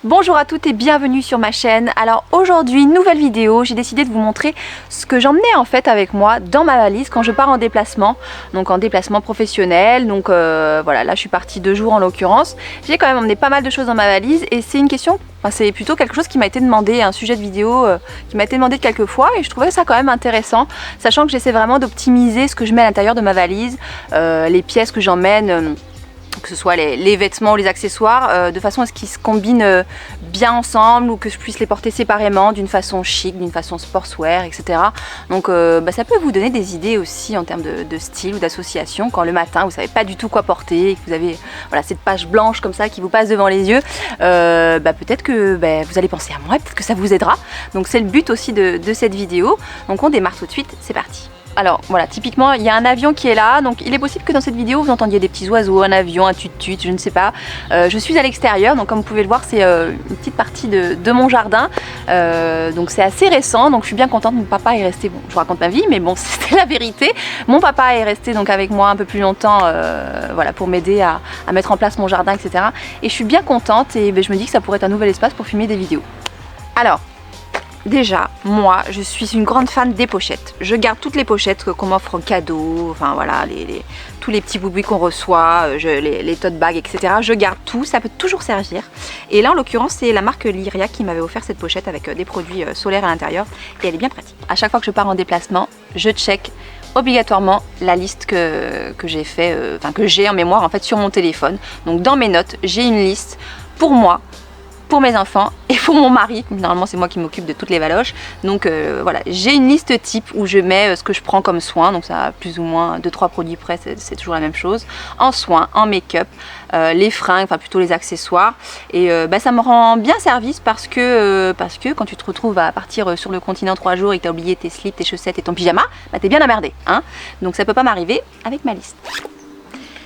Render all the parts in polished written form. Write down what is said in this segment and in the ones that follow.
Bonjour à toutes et bienvenue sur ma chaîne. Alors aujourd'hui, nouvelle vidéo, j'ai décidé de vous montrer ce que j'emmenais en fait avec moi dans ma valise quand je pars en déplacement, donc en déplacement professionnel. Donc voilà, là je suis partie 2 jours en l'occurrence. J'ai quand même emmené pas mal de choses dans ma valise et c'est une question, enfin, c'est plutôt quelque chose qui m'a été demandé, un sujet de vidéo qui m'a été demandé quelques fois et je trouvais ça quand même intéressant, sachant que j'essaie vraiment d'optimiser ce que je mets à l'intérieur de ma valise, les pièces que j'emmène. Que ce soit les vêtements ou les accessoires, de façon à ce qu'ils se combinent bien ensemble ou que je puisse les porter séparément d'une façon chic, d'une façon sportswear, etc. Donc ça peut vous donner des idées aussi en termes de style ou d'association quand le matin vous ne savez pas du tout quoi porter et que vous avez voilà, cette page blanche comme ça qui vous passe devant les yeux. Peut-être que vous allez penser à moi, peut-être que ça vous aidera. Donc c'est le but aussi de cette vidéo. Donc on démarre tout de suite, c'est parti. Alors voilà, typiquement il y a un avion qui est là, donc il est possible que dans cette vidéo vous entendiez des petits oiseaux, un avion, un tut-tut, je ne sais pas. Je suis à l'extérieur, donc comme vous pouvez le voir c'est une petite partie de mon jardin, donc c'est assez récent, donc je suis bien contente. Mon papa est resté, bon je vous raconte ma vie mais bon c'était la vérité, mon papa est resté donc avec moi un peu plus longtemps voilà, pour m'aider à mettre en place mon jardin, etc. Et je suis bien contente et je me dis que ça pourrait être un nouvel espace pour filmer des vidéos. Alors déjà, moi, je suis une grande fan des pochettes. Je garde toutes les pochettes qu'on m'offre en cadeau, enfin voilà, tous les petits boubouis qu'on reçoit, les tote bags, etc. Je garde tout, ça peut toujours servir. Et là, en l'occurrence, c'est la marque Lyria qui m'avait offert cette pochette avec des produits solaires à l'intérieur. Et elle est bien pratique. À chaque fois que je pars en déplacement, je check obligatoirement la liste que j'ai fait, que j'ai en mémoire en fait sur mon téléphone. Donc dans mes notes, j'ai une liste pour moi, pour mes enfants et pour mon mari. Normalement c'est moi qui m'occupe de toutes les valoches, donc voilà, j'ai une liste type où je mets ce que je prends comme soin, donc ça a plus ou moins 2-3 produits près, c'est toujours la même chose, en soins, en make-up, les fringues, enfin plutôt les accessoires, et ça me rend bien service parce que quand tu te retrouves à partir sur le continent 3 jours et que tu as oublié tes slips, tes chaussettes et ton pyjama, t'es bien emmerdé, hein. Donc ça peut pas m'arriver avec ma liste.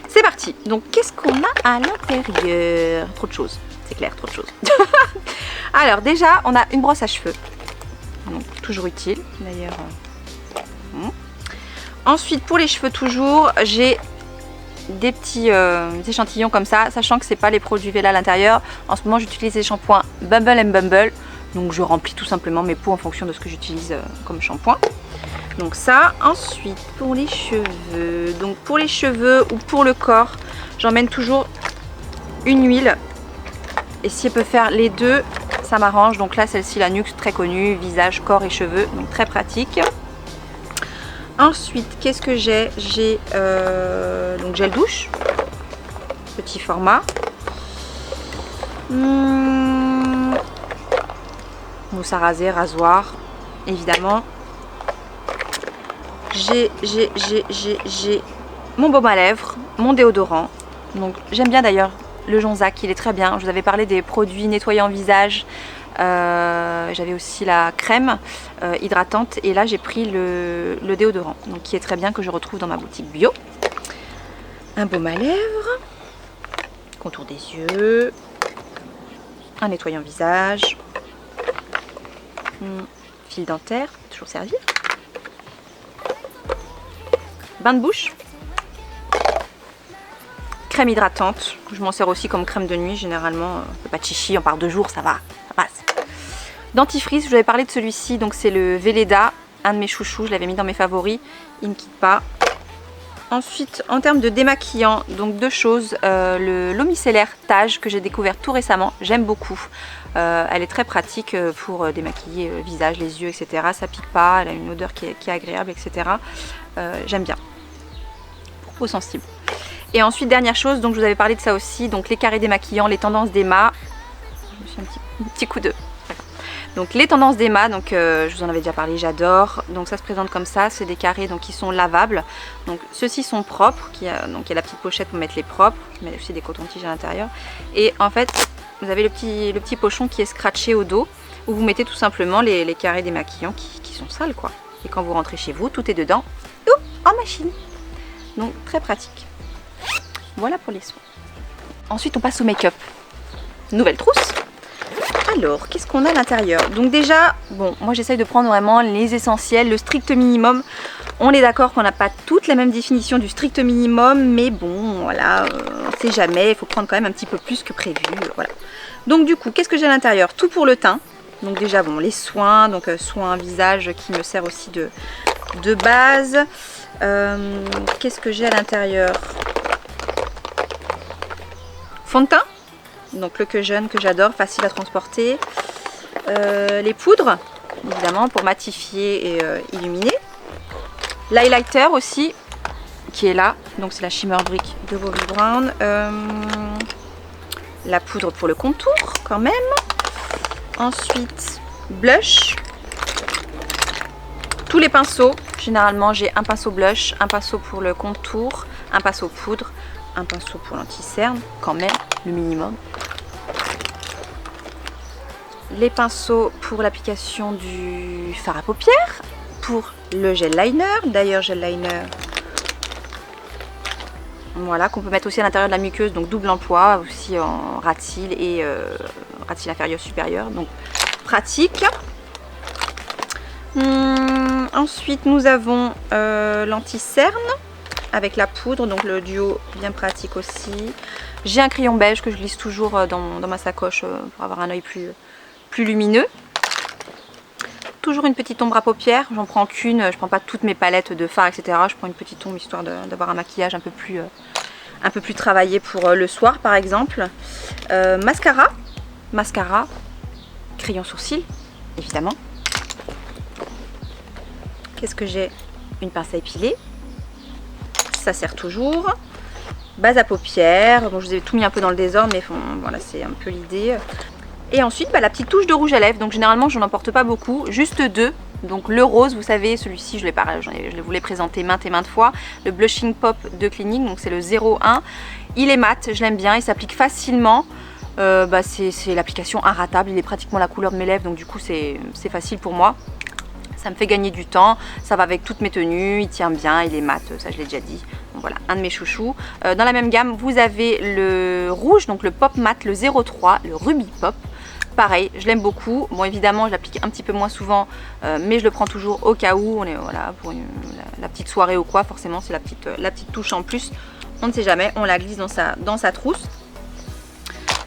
C'est parti. Donc qu'est-ce qu'on a à l'intérieur? Trop de choses. C'est clair, trop de choses. Alors déjà, on a une brosse à cheveux. Donc, toujours utile, d'ailleurs. Ensuite, pour les cheveux toujours, j'ai des petits échantillons comme ça, sachant que c'est pas les produits Vela à l'intérieur. En ce moment, j'utilise les shampoings Bumble Bumble. Donc je remplis tout simplement mes pots en fonction de ce que j'utilise comme shampoing. Donc ça. Ensuite, pour les cheveux. Donc pour les cheveux ou pour le corps, j'emmène toujours une huile. Et si elle peut faire les deux, ça m'arrange. Donc là, celle-ci, la Nuxe, très connue, visage, corps et cheveux, donc très pratique. Ensuite, qu'est-ce que j'ai? J'ai donc gel douche, petit format. Mousse à raser, rasoir, évidemment. J'ai mon baume à lèvres, mon déodorant. Donc j'aime bien d'ailleurs le Jonzac, il est très bien. Je vous avais parlé des produits nettoyants visage. J'avais aussi la crème hydratante. Et là, j'ai pris le déodorant, donc qui est très bien, que je retrouve dans ma boutique bio. Un baume à lèvres. Contour des yeux. Un nettoyant visage. Fil dentaire, toujours servir. Bain de bouche. Crème hydratante, je m'en sers aussi comme crème de nuit généralement, pas de chichi, on part 2 jours, ça va, ça passe. Dentifrice, je vous avais parlé de celui-ci, donc c'est le Velleda, un de mes chouchous, je l'avais mis dans mes favoris, il ne me quitte pas. Ensuite, en termes de démaquillant, donc 2 choses, l'eau micellaire Tage que j'ai découvert tout récemment, j'aime beaucoup. Elle est très pratique pour démaquiller le visage, les yeux, etc. Ça pique pas, elle a une odeur qui est agréable, etc. J'aime bien, pour peau sensible. Et ensuite, dernière chose, donc je vous avais parlé de ça aussi, donc les carrés démaquillants, les tendances d'Emma. Je me suis un petit coup de... Donc les tendances d'Emma, donc je vous en avais déjà parlé, j'adore. Donc ça se présente comme ça, c'est des carrés donc qui sont lavables. Donc ceux-ci sont propres, donc il y a la petite pochette pour mettre les propres, mais aussi des cotons-tiges à l'intérieur. Et en fait, vous avez le petit pochon qui est scratché au dos, où vous mettez tout simplement les carrés démaquillants qui sont sales, quoi. Et quand vous rentrez chez vous, tout est dedans, en machine. Donc très pratique. Voilà pour les soins. Ensuite on passe au make-up. Nouvelle trousse. Alors, qu'est-ce qu'on a à l'intérieur? Donc déjà, bon, moi j'essaye de prendre vraiment les essentiels, le strict minimum. On est d'accord qu'on n'a pas toutes la même définition du strict minimum, mais bon, voilà, on ne sait jamais, il faut prendre quand même un petit peu plus que prévu, voilà. Donc du coup, qu'est-ce que j'ai à l'intérieur? Tout pour le teint. Donc déjà, bon, les soins, donc soins visage qui me sert aussi de base. Qu'est-ce que j'ai à l'intérieur? Fond de teint, donc le Que Jeune que j'adore, facile à transporter. Les poudres, évidemment, pour matifier et illuminer. L'highlighter aussi, qui est là, donc c'est la Shimmer Brick de Bobbi Brown. La poudre pour le contour, quand même. Ensuite, blush. Tous les pinceaux, généralement j'ai un pinceau blush, un pinceau pour le contour, un pinceau poudre, un pinceau pour l'anti-cerne, quand même, le minimum. Les pinceaux pour l'application du fard à paupières, pour le gel liner, d'ailleurs gel liner, voilà, qu'on peut mettre aussi à l'intérieur de la muqueuse, donc double emploi, aussi en ras de cils et ras de cils inférieur supérieur, donc pratique. Ensuite nous avons l'anti-cerne avec la poudre, donc le duo bien pratique aussi. J'ai un crayon beige que je glisse toujours dans ma sacoche pour avoir un œil plus lumineux. Toujours une petite ombre à paupières, j'en prends qu'une, je prends pas toutes mes palettes de fard, etc. Je prends une petite ombre histoire d'avoir un maquillage un peu plus travaillé pour le soir par exemple. Mascara, crayon sourcil, évidemment. Qu'est-ce que j'ai? Une pince à épiler, ça sert toujours. Base à paupières, bon je vous ai tout mis un peu dans le désordre mais bon, voilà c'est un peu l'idée. Et ensuite la petite touche de rouge à lèvres, donc généralement je n'en porte pas beaucoup, juste deux. Donc le rose, vous savez, celui-ci je vous l'ai présenté maintes et maintes fois. Le Blushing Pop de Clinique, donc c'est le 01. Il est mat, je l'aime bien, il s'applique facilement. C'est l'application inratable, il est pratiquement la couleur de mes lèvres, donc du coup c'est facile pour moi. Ça me fait gagner du temps, ça va avec toutes mes tenues, il tient bien, il est mat, ça je l'ai déjà dit. Donc voilà, un de mes chouchous. Dans la même gamme, vous avez le rouge, donc le Pop Mat, le 03, le Ruby Pop. Pareil, je l'aime beaucoup. Bon, évidemment, je l'applique un petit peu moins souvent, mais je le prends toujours au cas où. On est voilà pour la petite soirée ou quoi. Forcément, c'est la petite touche en plus. On ne sait jamais. On la glisse dans sa trousse.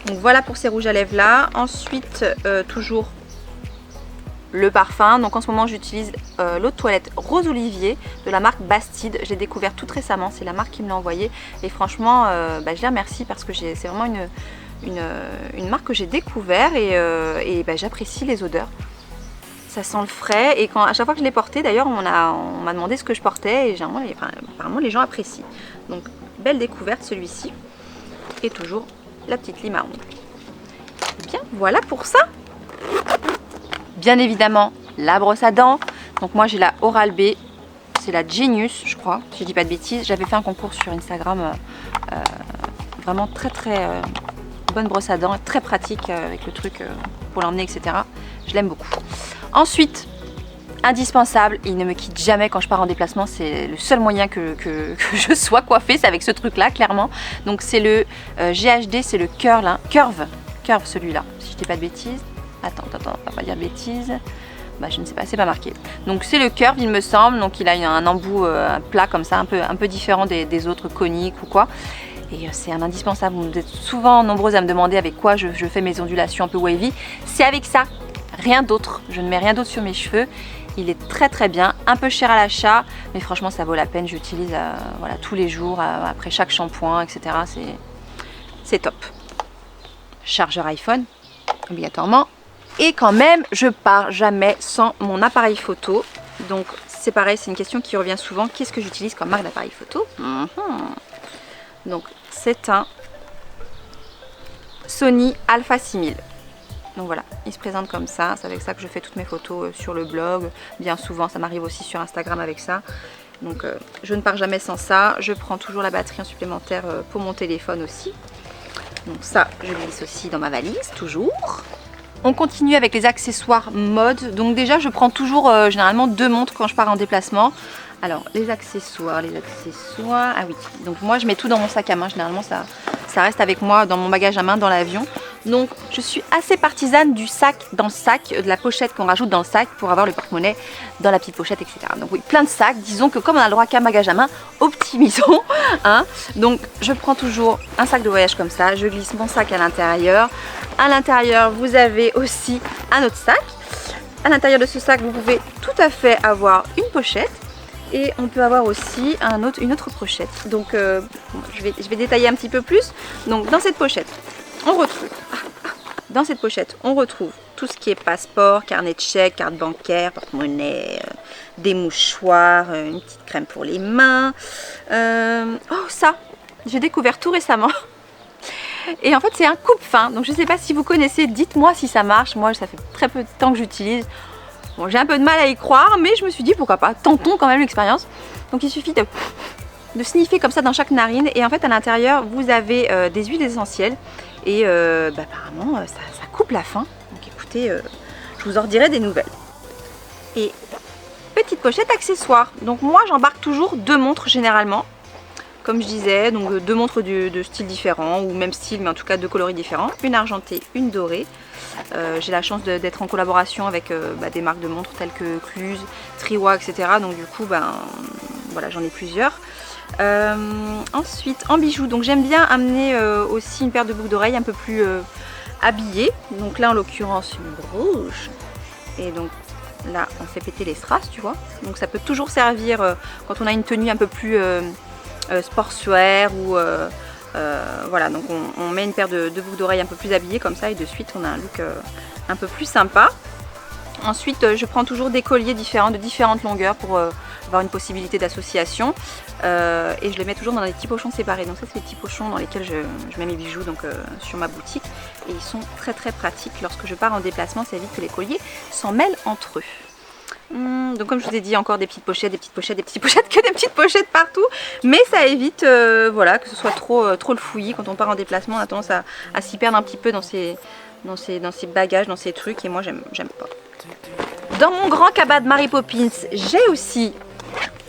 Donc voilà pour ces rouges à lèvres là. Ensuite, toujours le parfum. Donc en ce moment, j'utilise l'eau de toilette Rose Olivier de la marque Bastide. J'ai découvert tout récemment. C'est la marque qui me l'a envoyé. Et franchement, je les remercie parce que c'est vraiment une marque que j'ai découvert et j'apprécie les odeurs. Ça sent le frais et à chaque fois que je l'ai porté, d'ailleurs on m'a demandé ce que je portais et apparemment les gens apprécient. Donc belle découverte celui-ci. Et toujours la petite lime à ongles. Et bien voilà pour ça. Bien évidemment la brosse à dents. Donc moi j'ai la Oral-B, c'est la Genius je crois, si je dis pas de bêtises. J'avais fait un concours sur Instagram, vraiment très bonne brosse à dents, très pratique avec le truc pour l'emmener, etc. Je l'aime beaucoup. Ensuite, indispensable, il ne me quitte jamais quand je pars en déplacement. C'est le seul moyen que je sois coiffée, c'est avec ce truc-là, clairement. Donc c'est le GHD, c'est le Curve celui-là, si je dis pas de bêtises. Attends, on va pas dire de bêtises. Je ne sais pas, c'est pas marqué. Donc c'est le Curve, il me semble. Donc il a un embout plat comme ça, un peu différent des autres coniques ou quoi. Et c'est un indispensable. Vous êtes souvent nombreuses à me demander avec quoi je fais mes ondulations un peu wavy. C'est avec ça, rien d'autre. Je ne mets rien d'autre sur mes cheveux. Il est très bien, un peu cher à l'achat, mais franchement ça vaut la peine. J'utilise voilà, tous les jours, après chaque shampoing, etc. C'est top. Chargeur iPhone, obligatoirement. Et quand même, je pars jamais sans mon appareil photo. Donc c'est pareil, c'est une question qui revient souvent. Qu'est-ce que j'utilise comme marque d'appareil photo? Donc c'est un Sony Alpha 6000. Donc voilà, il se présente comme ça. C'est avec ça que je fais toutes mes photos sur le blog. Bien souvent, ça m'arrive aussi sur Instagram avec ça. Donc je ne pars jamais sans ça. Je prends toujours la batterie en supplémentaire pour mon téléphone aussi. Donc ça, je glisse aussi dans ma valise, toujours. On continue avec les accessoires mode. Donc déjà, je prends toujours généralement 2 montres quand je pars en déplacement. Alors, les accessoires. Ah oui, donc moi je mets tout dans mon sac à main. Généralement, ça reste avec moi dans mon bagage à main dans l'avion. Donc je suis assez partisane du sac dans le sac, de la pochette qu'on rajoute dans le sac pour avoir le porte-monnaie dans la petite pochette, etc. Donc oui, plein de sacs. Disons que comme on a le droit qu'à un bagage à main, optimisons. Hein. Donc je prends toujours un sac de voyage comme ça, je glisse mon sac à l'intérieur. À l'intérieur, vous avez aussi un autre sac. À l'intérieur de ce sac, vous pouvez tout à fait avoir une pochette. Et on peut avoir aussi une autre pochette. Donc je vais détailler un petit peu plus. Donc dans cette pochette, on retrouve tout ce qui est passeport, carnet de chèques, carte bancaire, porte-monnaie, des mouchoirs, une petite crème pour les mains. Oh ça, j'ai découvert tout récemment. Et en fait c'est un coupe-fin. Donc je ne sais pas si vous connaissez, dites-moi si ça marche. Moi ça fait très peu de temps que j'utilise. Bon, j'ai un peu de mal à y croire, mais je me suis dit pourquoi pas, tentons quand même l'expérience. Donc il suffit de sniffer comme ça dans chaque narine et en fait à l'intérieur vous avez des huiles essentielles et apparemment ça coupe la faim. Donc écoutez, je vous en redirai des nouvelles. Et petite pochette accessoire. Donc moi j'embarque toujours 2 montres généralement. Comme je disais, donc 2 montres de styles différents ou même style mais en tout cas 2 coloris différents. Une argentée, une dorée. J'ai la chance d'être en collaboration avec des marques de montres telles que Cluse, Triwa, etc. Donc du coup, voilà, j'en ai plusieurs. Ensuite, en bijoux, donc j'aime bien amener aussi une paire de boucles d'oreilles un peu plus habillées. Donc là, en l'occurrence, une rouge. Et donc là, on fait péter les strass, tu vois. Donc ça peut toujours servir quand on a une tenue un peu plus sportswear ou... voilà, donc on met une paire de boucles d'oreilles un peu plus habillées comme ça et de suite on a un look un peu plus sympa. Ensuite je prends toujours des colliers différents de différentes longueurs pour avoir une possibilité d'association et je les mets toujours dans des petits pochons séparés. Donc ça c'est les petits pochons dans lesquels je mets mes bijoux donc, sur ma boutique et ils sont très très pratiques lorsque je pars en déplacement, ça évite que les colliers s'en mêlent entre eux. Donc comme je vous ai dit, encore des petites pochettes, que des petites pochettes partout, mais ça évite voilà, que ce soit trop le fouillis. Quand on part en déplacement, on a tendance à s'y perdre un petit peu dans ses bagages, dans ces trucs, et moi j'aime pas. Dans mon grand cabas de Mary Poppins,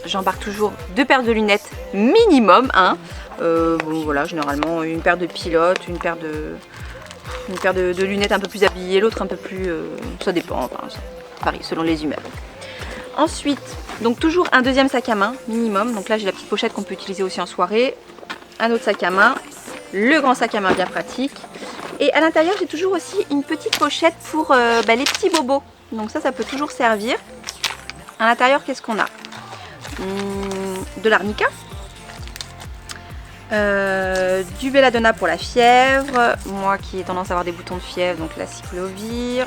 j'embarque toujours 2 paires de lunettes minimum, hein. Bon voilà, généralement une paire de pilotes, une paire de lunettes un peu plus habillées, l'autre un peu plus, ça dépend, enfin, ça varie selon les humeurs. Ensuite, donc toujours un 2e sac à main minimum. Donc là j'ai la petite pochette qu'on peut utiliser aussi en soirée. Un autre sac à main, le grand sac à main bien pratique. Et à l'intérieur j'ai toujours aussi une petite pochette pour les petits bobos. Donc ça peut toujours servir. À l'intérieur qu'est-ce qu'on a? De l'arnica. Du belladonna pour la fièvre. Moi qui ai tendance à avoir des boutons de fièvre, donc l'aciclovir.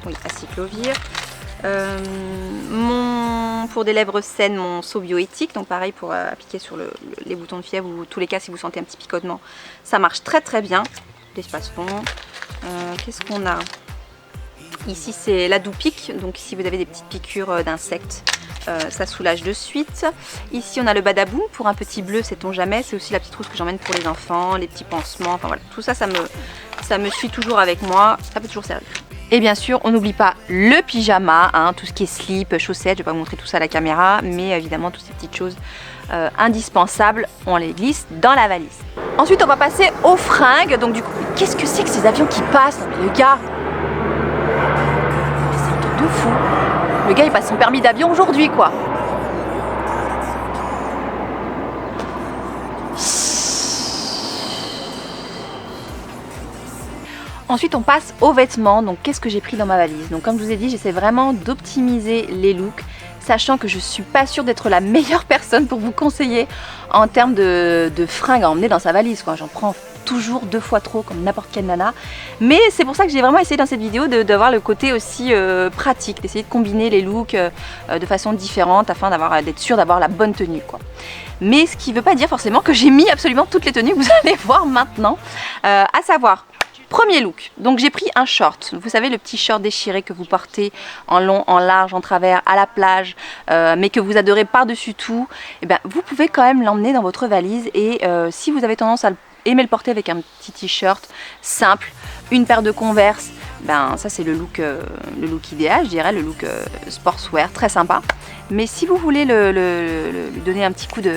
Oui, aciclovir. Pour des lèvres saines, mon seau bioéthique, donc pareil pour appliquer sur les boutons de fièvre ou tous les cas si vous sentez un petit picotement, ça marche très très bien. L'espace fond. Qu'est-ce qu'on a? Ici c'est la Doupic, donc si vous avez des petites piqûres d'insectes, ça soulage de suite. Ici on a le Badaboom pour un petit bleu, sait-on jamais, c'est aussi la petite trousse que j'emmène pour les enfants, les petits pansements, enfin voilà, tout ça, ça me suit toujours avec moi, ça peut toujours servir. Et bien sûr, on n'oublie pas le pyjama, hein, tout ce qui est slip, chaussettes, je ne vais pas vous montrer tout ça à la caméra, mais évidemment toutes ces petites choses indispensables, on les glisse dans la valise. Ensuite, on va passer aux fringues. Donc du coup, qu'est-ce que c'est que ces avions qui passent? Mais le gars, c'est un truc de fou. Le gars, il passe son permis d'avion aujourd'hui, quoi. Ensuite on passe aux vêtements, donc qu'est-ce que j'ai pris dans ma valise? Donc comme je vous ai dit, j'essaie vraiment d'optimiser les looks, sachant que je suis pas sûre d'être la meilleure personne pour vous conseiller en termes de fringues à emmener dans sa valise, quoi. J'en prends toujours 2 fois trop comme n'importe quelle nana, mais c'est pour ça que j'ai vraiment essayé dans cette vidéo d'avoir le côté aussi pratique, d'essayer de combiner les looks de façon différente afin d'être sûre d'avoir la bonne tenue, quoi. Mais ce qui ne veut pas dire forcément que j'ai mis absolument toutes les tenues que vous allez voir maintenant, à savoir... Premier look, donc j'ai pris un short, vous savez le petit short déchiré que vous portez en long, en large, en travers, à la plage, mais que vous adorez par-dessus tout, et bien, vous pouvez quand même l'emmener dans votre valise et si vous avez tendance à aimer le porter avec un petit t-shirt simple, une paire de Converse, ben ça c'est le look idéal, je dirais, le look sportswear, très sympa. Mais si vous voulez lui donner un petit coup de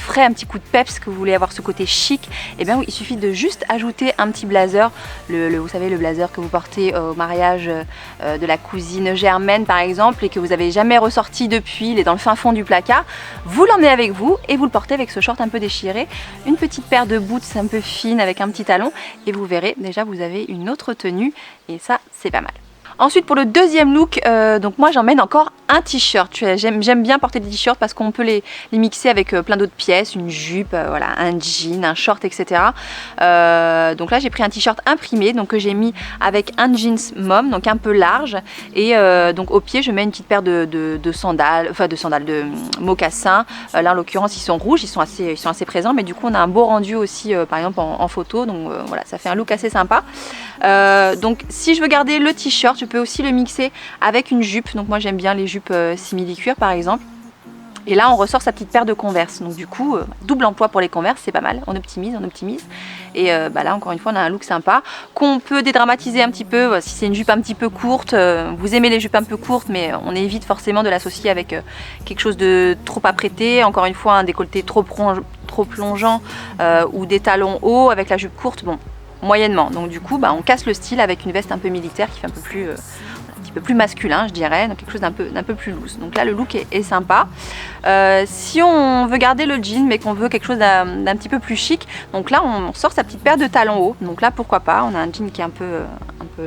frais, un petit coup de peps, que vous voulez avoir ce côté chic, et bien oui, il suffit de juste ajouter un petit blazer, vous savez, le blazer que vous portez au mariage de la cousine Germaine par exemple, et que vous n'avez jamais ressorti depuis, il est dans le fin fond du placard. Vous l'emmenez avec vous et vous le portez avec ce short un peu déchiré, une petite paire de boots un peu fine avec un petit talon, et vous verrez, déjà vous avez une autre tenue, et ça c'est pas mal. Ensuite pour le deuxième look, donc moi j'emmène encore un t-shirt. J'aime bien porter des t-shirts parce qu'on peut les mixer avec plein d'autres pièces, une jupe, voilà, un jean, un short, etc. Donc là j'ai pris un t-shirt imprimé, donc que j'ai mis avec un jeans mom, donc un peu large, et donc au pied je mets une petite paire de sandales, de mocassins. Là en l'occurrence ils sont rouges, ils sont assez présents, mais du coup on a un beau rendu aussi par exemple en photo, donc voilà, ça fait un look assez sympa. Donc si je veux garder le t-shirt, je peux aussi le mixer avec une jupe, donc moi j'aime bien les jupes simili-cuir par exemple. Et là on ressort sa petite paire de Converse, donc du coup double emploi pour les Converse, c'est pas mal, on optimise. Et là encore une fois on a un look sympa qu'on peut dédramatiser un petit peu si c'est une jupe un petit peu courte. Vous aimez les jupes un peu courtes, mais on évite forcément de l'associer avec quelque chose de trop apprêté, encore une fois un décolleté trop plongeant ou des talons hauts avec la jupe courte, bon, moyennement. Donc du coup on casse le style avec une veste un peu militaire qui fait un peu plus masculin, je dirais, donc quelque chose d'un peu plus loose. Donc là le look est sympa. Si on veut garder le jean mais qu'on veut quelque chose d'un petit peu plus chic, donc là on sort sa petite paire de talons hauts. Donc là pourquoi pas, on a un jean qui est un peu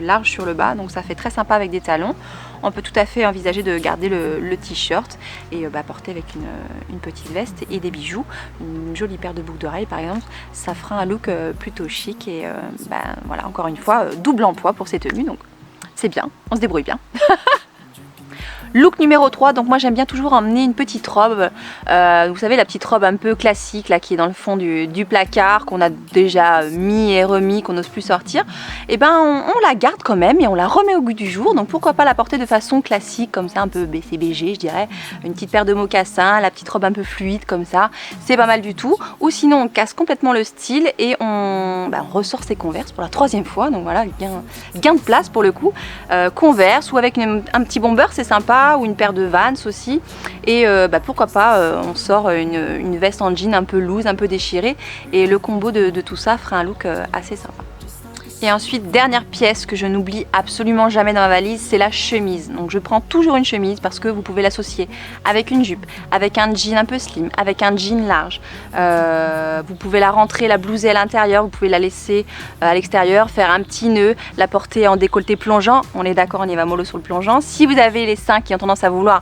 large sur le bas, donc ça fait très sympa avec des talons. On peut tout à fait envisager de garder le t-shirt et porter avec une petite veste et des bijoux, une jolie paire de boucles d'oreilles par exemple. Ça fera un look plutôt chic et voilà, encore une fois double emploi pour ces tenues, donc c'est bien, on se débrouille bien. Look numéro 3, donc moi j'aime bien toujours emmener une petite robe, vous savez la petite robe un peu classique là qui est dans le fond du placard, qu'on a déjà mis et remis, qu'on n'ose plus sortir. Et ben on la garde quand même et on la remet au goût du jour, donc pourquoi pas la porter de façon classique comme ça, un peu BCBG je dirais, une petite paire de mocassins, la petite robe un peu fluide comme ça, c'est pas mal du tout. Ou sinon on casse complètement le style et on ressort ses Converse pour la 3e fois, donc voilà, gain de place pour le coup. Converse ou avec un petit bomber c'est sympa, ou une paire de Vans aussi, et pourquoi pas on sort une veste en jean un peu loose, un peu déchirée, et le combo de tout ça fera un look assez sympa. Et ensuite, dernière pièce que je n'oublie absolument jamais dans ma valise, c'est la chemise. Donc je prends toujours une chemise parce que vous pouvez l'associer avec une jupe, avec un jean un peu slim, avec un jean large. Vous pouvez la rentrer, la blouser à l'intérieur, vous pouvez la laisser à l'extérieur, faire un petit nœud, la porter en décolleté plongeant. On est d'accord, on y va mollo sur le plongeant. Si vous avez les seins qui ont tendance à vouloir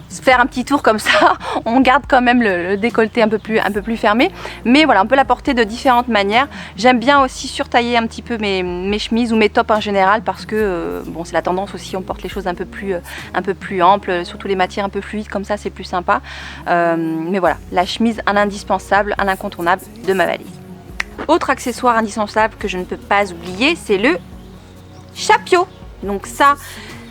faire un petit tour comme ça, on garde quand même le décolleté un peu plus fermé, mais voilà, on peut la porter de différentes manières. J'aime bien aussi surtailler un petit peu mes chemises ou mes tops en général parce que bon, c'est la tendance aussi, on porte les choses un peu plus amples, surtout les matières un peu fluides comme ça, c'est plus sympa. Mais voilà, la chemise, un indispensable, un incontournable de ma valise. Autre accessoire indispensable que je ne peux pas oublier, c'est le chapio. Donc ça,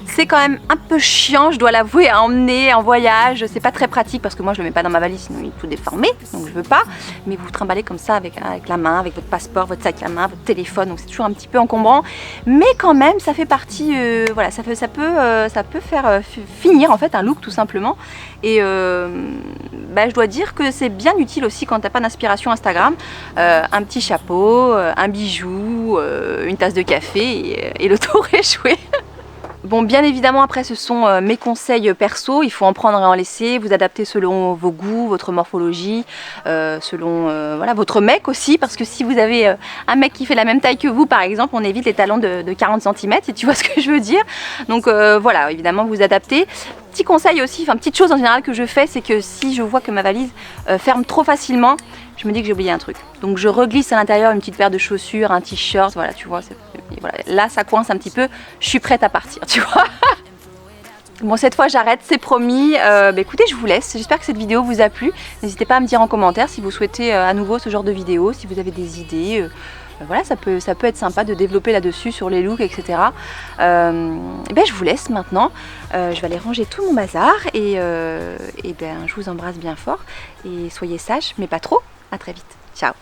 c'est quand même un peu chiant, je dois l'avouer, à emmener en voyage. C'est pas très pratique parce que moi je le mets pas dans ma valise, sinon il est tout déformé, donc je veux pas. Mais vous trimballez comme ça avec la main, avec votre passeport, votre sac à main, votre téléphone, donc c'est toujours un petit peu encombrant. Mais quand même, ça fait partie, voilà, ça peut faire finir en fait un look tout simplement. Et je dois dire que c'est bien utile aussi quand t'as pas d'inspiration Instagram. Un petit chapeau, un bijou, une tasse de café et le tour est joué. Bon, bien évidemment, après, ce sont mes conseils perso. Il faut en prendre et en laisser, vous adapter selon vos goûts, votre morphologie, selon voilà, votre mec aussi. Parce que si vous avez un mec qui fait la même taille que vous, par exemple, on évite les talons de 40 cm, si tu vois ce que je veux dire. Donc voilà, évidemment, vous adaptez. Petit conseil aussi, enfin petite chose en général que je fais, c'est que si je vois que ma valise ferme trop facilement, je me dis que j'ai oublié un truc. Donc je reglisse à l'intérieur une petite paire de chaussures, un t-shirt, voilà, tu vois, voilà. Là ça coince un petit peu, je suis prête à partir, tu vois. Bon, cette fois j'arrête, c'est promis. Écoutez, je vous laisse, j'espère que cette vidéo vous a plu. N'hésitez pas à me dire en commentaire si vous souhaitez à nouveau ce genre de vidéo, si vous avez des idées. Voilà, ça peut être sympa de développer là-dessus sur les looks, etc. Je vous laisse maintenant. Je vais aller ranger tout mon bazar et je vous embrasse bien fort. Et soyez sages, mais pas trop. À très vite. Ciao.